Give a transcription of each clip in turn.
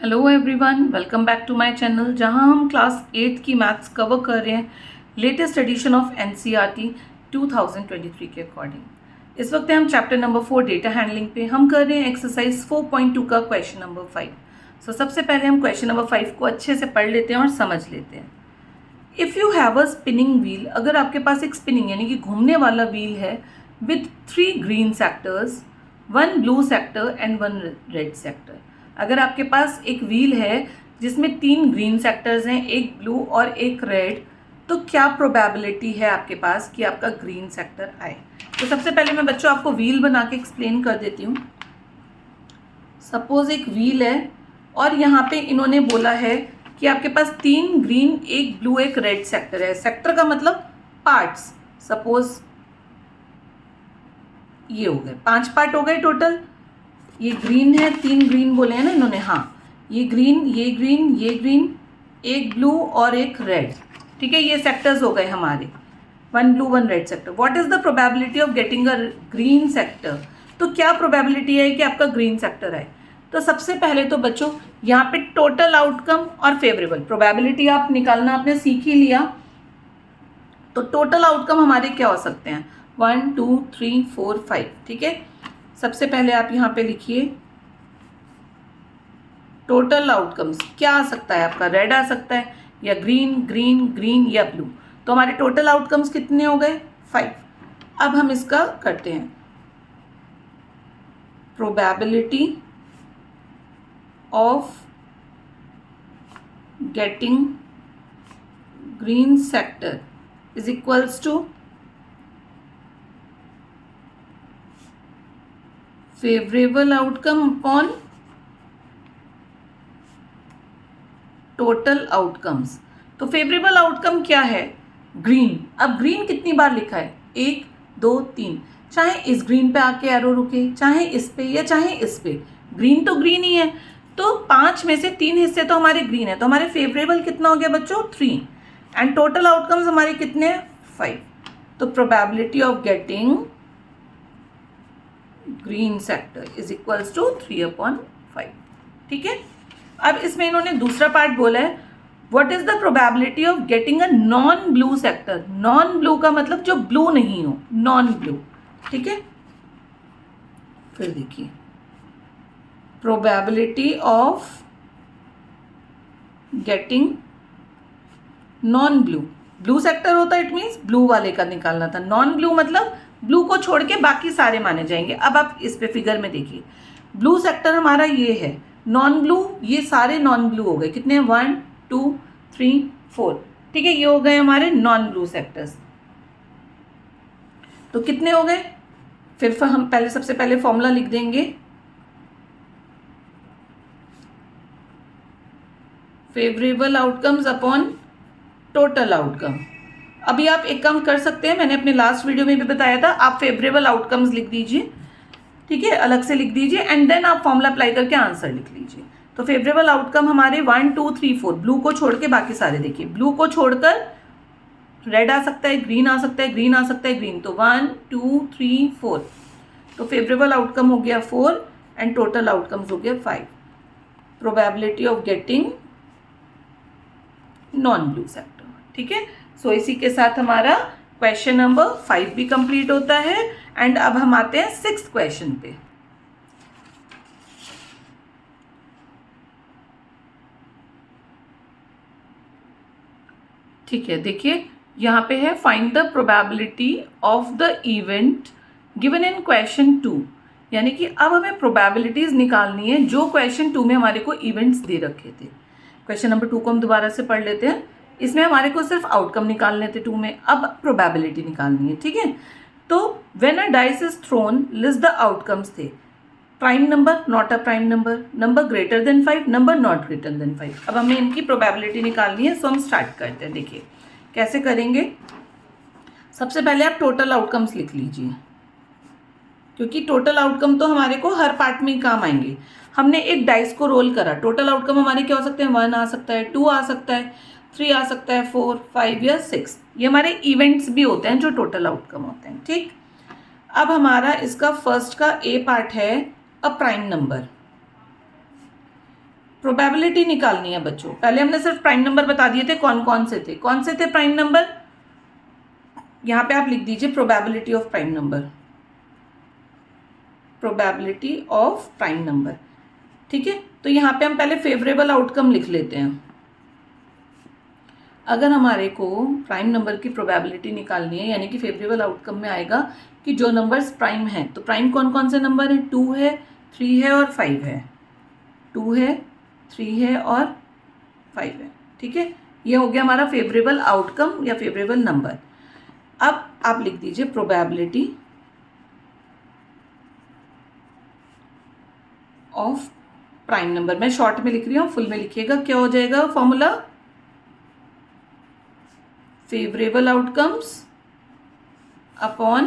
Hello everyone, welcome back to my channel जहां हम class 8 की मैथ्स कवर कर रहे हैं लेटेस्ट एडिशन ऑफ एनसीईआरटी 2023 के अकॉर्डिंग। इस वक्त हम चैप्टर नंबर 4 डेटा हैंडलिंग पे हम कर रहे हैं एक्सरसाइज 4.2 का क्वेश्चन नंबर 5। सबसे पहले हम क्वेश्चन नंबर 5 को अच्छे से पढ़ लेते हैं और समझ लेते हैं। If you have a spinning wheel, अगर आपके पास एक स्पिनिंग यानी कि घूमने वाला व्हील है with 3 green sectors, 1 blue sector and 1 red sector. अगर आपके पास एक व्हील है जिसमें 3 ग्रीन सेक्टर्स हैं, एक ब्लू और एक रेड, तो क्या प्रोबेबिलिटी है आपके पास कि आपका ग्रीन सेक्टर आए? तो सबसे पहले मैं बच्चों आपको व्हील बना के एक्सप्लेन कर देती हूँ। सपोज एक व्हील है और यहाँ पे इन्होंने बोला है कि आपके पास 3 ग्रीन, एक ब्लू, एक रेड सेक्टर है। सेक्टर का मतलब पार्ट्स। सपोज ये हो गए 5 पार्ट हो गए टोटल। ये ग्रीन है, 3 ग्रीन बोले हैं ना इन्होंने, हाँ ये ग्रीन, ये ग्रीन, ये ग्रीन, एक ब्लू और एक रेड। ठीक है, ये सेक्टर्स हो गए हमारे, 1 blue 1 red sector. What is the probability of getting a green sector? तो क्या प्रोबेबिलिटी है कि आपका ग्रीन सेक्टर आए? तो सबसे पहले तो बच्चों यहाँ पे टोटल आउटकम और फेवरेबल प्रोबेबिलिटी आप निकालना आपने सीख ही लिया। तो टोटल आउटकम हमारे क्या हो सकते हैं? 1 2 3 4 5। ठीक है, सबसे पहले आप यहाँ पे लिखिए टोटल आउटकम्स। क्या आ सकता है आपका? रेड आ सकता है या ग्रीन, ग्रीन, ग्रीन या ब्लू। तो हमारे टोटल आउटकम्स कितने हो गए? 5। अब हम इसका करते हैं probability of getting green sector is equals to favourable outcome upon total outcomes. तो फेवरेबल आउटकम क्या है? ग्रीन। अब ग्रीन कितनी बार लिखा है? 1 2 3। चाहे इस ग्रीन पे आके एरो रुके, चाहे इस पे या चाहे इस पे, ग्रीन तो ग्रीन ही है। तो 5 में से 3 हिस्से तो हमारे ग्रीन है, तो हमारे फेवरेबल कितना हो गया बच्चों? 3। एंड टोटल आउटकम्स हमारे कितने हैं? 5। तो probability of getting green sector is equals to 3/5। ठीक है, अब इसमें इन्होंने दूसरा पार्ट बोला है, what is the probability of getting a non blue sector. Non blue का मतलब जो ब्लू नहीं हो, नॉन ब्लू। ठीक है, फिर देखिए probability of getting non blue. Blue sector होता है, इट मीन्स ब्लू वाले का निकालना था। नॉन ब्लू मतलब ब्लू को छोड़ के बाकी सारे माने जाएंगे। अब आप इस पे फिगर में देखिए, ब्लू सेक्टर हमारा ये है, नॉन ब्लू ये सारे नॉन ब्लू हो गए। कितने? 1 2 3 4। ठीक है, ये हो गए हमारे नॉन ब्लू सेक्टर्स। तो कितने हो गए? फिर हम पहले सबसे पहले फॉर्मूला लिख देंगे, favourable outcomes upon total outcome. अभी आप एक काम कर सकते हैं, मैंने अपने लास्ट वीडियो में भी बताया था, आप फेवरेबल आउटकम्स लिख दीजिए। ठीक है, अलग से लिख दीजिए एंड देन आप फॉर्मूला अप्लाई करके आंसर लिख लीजिए। तो फेवरेबल आउटकम हमारे 1 2 3 4, ब्लू को छोड़ के बाकी सारे देखिए। ब्लू को छोड़कर रेड आ सकता है, ग्रीन आ सकता है, ग्रीन आ सकता है, ग्रीन। तो 1 2 3 4। तो फेवरेबल आउटकम हो गया 4 एंड टोटल आउटकम्स हो गया 5। Probability of getting non blue sector. ठीक है, सो इसी के साथ हमारा क्वेश्चन नंबर 5 भी कंप्लीट होता है। एंड अब हम आते हैं 6th क्वेश्चन पे। ठीक है, देखिए यहाँ पे है find the probability of the event given in question 2। यानी कि अब हमें प्रोबेबिलिटीज निकालनी है जो क्वेश्चन 2 में हमारे को इवेंट्स दे रखे थे। क्वेश्चन नंबर 2 को हम दोबारा से पढ़ लेते हैं। इसमें हमारे को सिर्फ आउटकम निकालने थे 2 में, अब प्रोबेबिलिटी निकालनी है। ठीक है, तो when a dice is thrown list the outcomes थे। Prime number, not a prime number, number greater than 5, number not greater than 5। अब हमें इनकी प्रोबेबिलिटी निकालनी है, सो हम स्टार्ट करते हैं। देखिए कैसे करेंगे। सबसे पहले आप टोटल आउटकम्स लिख लीजिए, क्योंकि टोटल आउटकम तो हमारे को हर पार्ट में ही काम आएंगे। हमने एक डाइस को रोल करा, टोटल आउटकम हमारे क्या हो सकते हैं? 1 आ सकता है, 2 आ सकता है, 3 आ सकता है, 4 5 या 6। ये हमारे इवेंट्स भी होते हैं जो टोटल आउटकम होते हैं। ठीक, अब हमारा इसका फर्स्ट का ए पार्ट है अ प्राइम नंबर। प्रोबेबिलिटी निकालनी है बच्चों। पहले हमने सिर्फ प्राइम नंबर बता दिए थे कौन कौन से थे प्राइम नंबर। यहाँ पे आप लिख दीजिए probability of prime number, probability of prime number. ठीक है, तो यहाँ पे हम पहले फेवरेबल आउटकम लिख लेते हैं। अगर हमारे को प्राइम नंबर की प्रोबेबिलिटी निकालनी है, यानी कि फेवरेबल आउटकम में आएगा कि जो नंबर्स प्राइम हैं, तो प्राइम कौन कौन से नंबर हैं? 2 है, 3 है और 5 है। 2 है, 3 है और 5 है। ठीक है, ये हो गया हमारा फेवरेबल आउटकम या फेवरेबल नंबर। अब आप लिख दीजिए प्रोबेबिलिटी ऑफ प्राइम नंबर। मैं शॉर्ट में लिख रही हूँ, फुल में लिखिएगा। क्या हो जाएगा formula? Favourable outcomes upon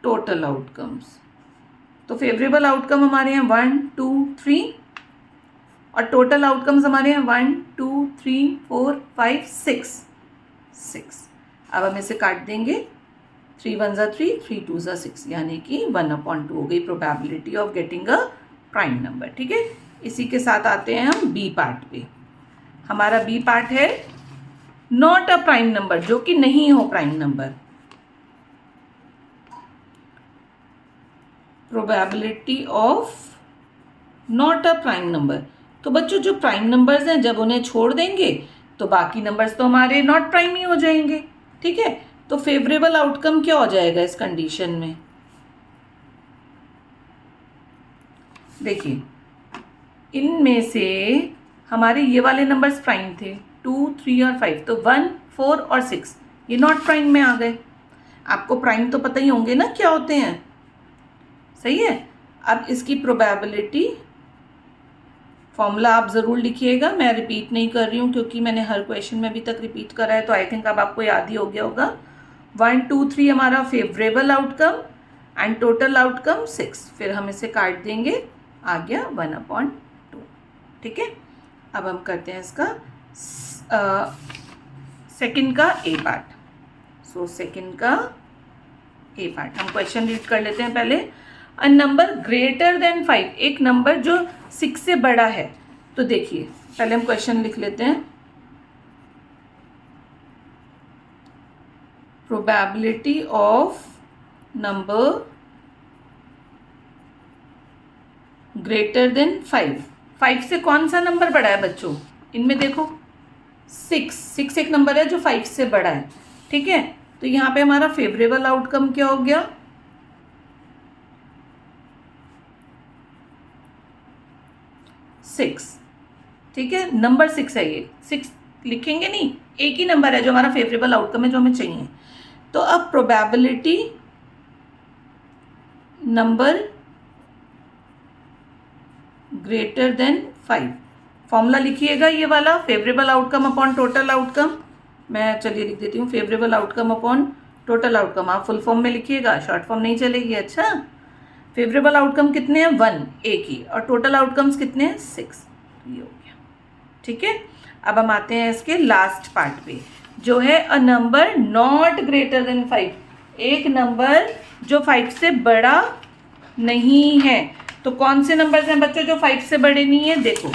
total outcomes. तो फेवरेबल आउटकम हमारे हैं 1 2 3 और टोटल आउटकम्स हमारे हैं 1 2 3 4 5 6। अब हम इसे काट देंगे। 3 1 ज़ा 3, 3 2 ज़ा 6, यानी कि 1/2 हो गई probability of getting a prime number. ठीक है, इसी के साथ आते हैं हम बी पार्ट पे। हमारा बी पार्ट है नॉट अ प्राइम नंबर, जो कि नहीं हो prime number. Probability of not a prime number. तो बच्चों जो प्राइम नंबर्स हैं, जब उन्हें छोड़ देंगे तो बाकी नंबर्स तो हमारे नॉट प्राइम ही हो जाएंगे। ठीक है, तो फेवरेबल आउटकम क्या हो जाएगा इस कंडीशन में? देखिए, इनमें से हमारे ये वाले नंबर्स प्राइम थे 2 3 और 5, तो 1 4 और 6 ये नॉट प्राइम में आ गए। आपको प्राइम तो पता ही होंगे ना क्या होते हैं, सही है। अब इसकी प्रोबेबिलिटी फॉर्मूला आप ज़रूर लिखिएगा, मैं रिपीट नहीं कर रही हूँ क्योंकि मैंने हर क्वेश्चन में अभी तक रिपीट करा है, तो आई थिंक अब आपको याद ही हो गया होगा। 1 2 3 हमारा favourable outcome and total outcome 6। फिर हम इसे काट देंगे, आ गया 1/2। ठीक है, अब हम करते हैं इसका सेकंड का ए पार्ट। सो सेकंड का ए पार्ट हम क्वेश्चन रीड कर लेते हैं पहले। अ नंबर ग्रेटर देन 5, एक नंबर जो 6 से बड़ा है। तो देखिए पहले हम क्वेश्चन लिख लेते हैं। Probability of number greater than 5। 5 से कौन सा नंबर बड़ा है बच्चों? इनमें देखो 6 एक नंबर है जो 5 से बड़ा है। ठीक है, तो यहाँ पे हमारा फेवरेबल आउटकम क्या हो गया? 6। ठीक है, नंबर 6 है ये। 6 लिखेंगे नहीं, एक ही नंबर है जो हमारा फेवरेबल आउटकम है, जो हमें चाहिए। तो अब probability number greater than 5, formula लिखिएगा ये वाला, favourable outcome upon total outcome. मैं चलिए लिख देती हूँ, favourable outcome upon total outcome. आप फुल फॉर्म में लिखिएगा, शॉर्ट फॉर्म नहीं चलेगी। अच्छा, फेवरेबल आउटकम कितने हैं? 1, एक ही, और टोटल आउटकम्स कितने हैं? 6। ये हो गया। ठीक है, अब हम आते हैं इसके लास्ट पार्ट पे, जो है a number not greater than 5, एक नंबर जो 5 से बड़ा नहीं है। तो कौन से नंबर्स हैं बच्चों जो 5 से बड़े नहीं है? देखो,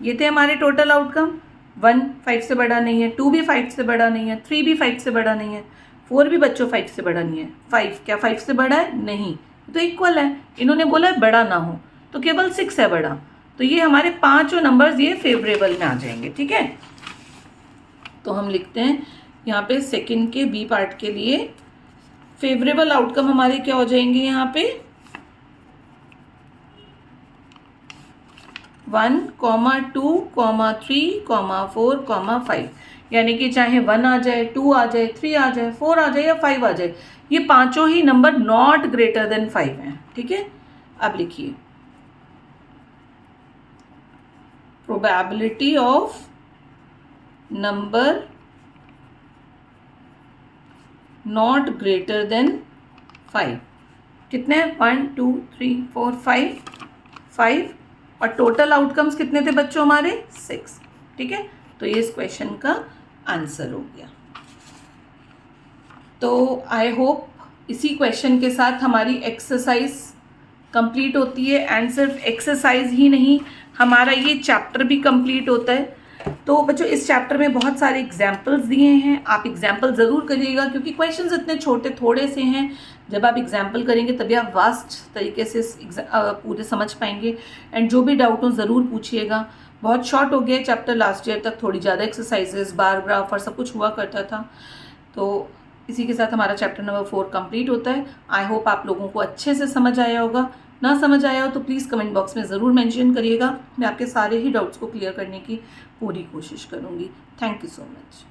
ये थे हमारे टोटल आउटकम। 1 5 से बड़ा नहीं है, 2 भी 5 से बड़ा नहीं है, 3 भी 5 से बड़ा नहीं है, 4 भी बच्चों 5 से बड़ा नहीं है। 5 क्या 5 से बड़ा है? नहीं, तो इक्वल है। इन्होंने बोला है बड़ा ना हो, तो केवल 6 है बड़ा। तो ये हमारे 5 नंबर्स ये फेवरेबल में आ जाएंगे। ठीक है, तो हम लिखते हैं यहाँ पे सेकंड के बी पार्ट के लिए फेवरेबल आउटकम हमारे क्या हो जाएंगे? यहाँ पे 1, 2, 3, 4, 5, यानी कि चाहे 1 आ जाए, 2 आ जाए, 3 आ जाए, 4 आ जाए या 5 आ जाए, ये पांचों ही नंबर नॉट ग्रेटर देन 5 हैं। ठीक है, अब लिखिए probability of number not greater than 5 कितने हैं? 1 2 3 4 5 और टोटल आउटकम्स कितने थे बच्चों हमारे? 6। ठीक है, तो ये इस क्वेश्चन का आंसर हो गया। तो आई होप इसी क्वेश्चन के साथ हमारी एक्सरसाइज कंप्लीट होती है। एंड सिर्फ एक्सरसाइज ही नहीं, हमारा ये चैप्टर भी कंप्लीट होता है। तो बच्चों इस चैप्टर में बहुत सारे एग्जाम्पल्स दिए हैं, आप एग्जाम्पल ज़रूर करिएगा क्योंकि क्वेश्चंस इतने छोटे थोड़े से हैं। जब आप एग्जाम्पल करेंगे तभी आप वास्ट तरीके से पूरे समझ पाएंगे। एंड जो भी डाउट हो ज़रूर पूछिएगा। बहुत शॉर्ट हो गया चैप्टर, लास्ट ईयर तक थोड़ी ज़्यादा एक्सरसाइजेस, बार ग्राफ और सब कुछ हुआ करता था। तो इसी के साथ हमारा चैप्टर नंबर 4 कंप्लीट होता है। आई होप आप लोगों को अच्छे से समझ आया होगा। ना समझ आया हो तो प्लीज़ कमेंट बॉक्स में ज़रूर मेंशन करिएगा। मैं आपके सारे ही डाउट्स को क्लियर करने की पूरी कोशिश करूँगी। Thank you so much.